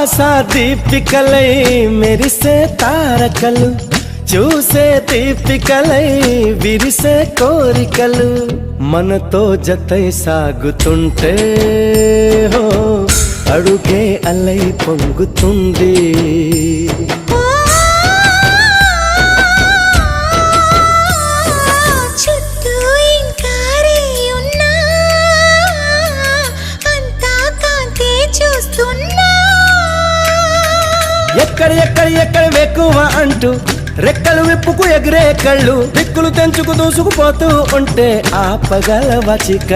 ఆశా దీపికలై మెరిసే తారకలు, చూసే దీపికలై విరిసే కోరికలు, మనతో జతై సాగుతుంటే హో అడుగే అలై పొంగుతుంది. ఎక్కడ ఎక్కడ ఎక్కడ వెక్కువ అంటూ రెక్కలు విప్పుకు ఎగిరే కళ్ళు, దిక్కులు తెంచుకు దూసుకుపోతూ ఉంటే ఆపగలవ చిక్క.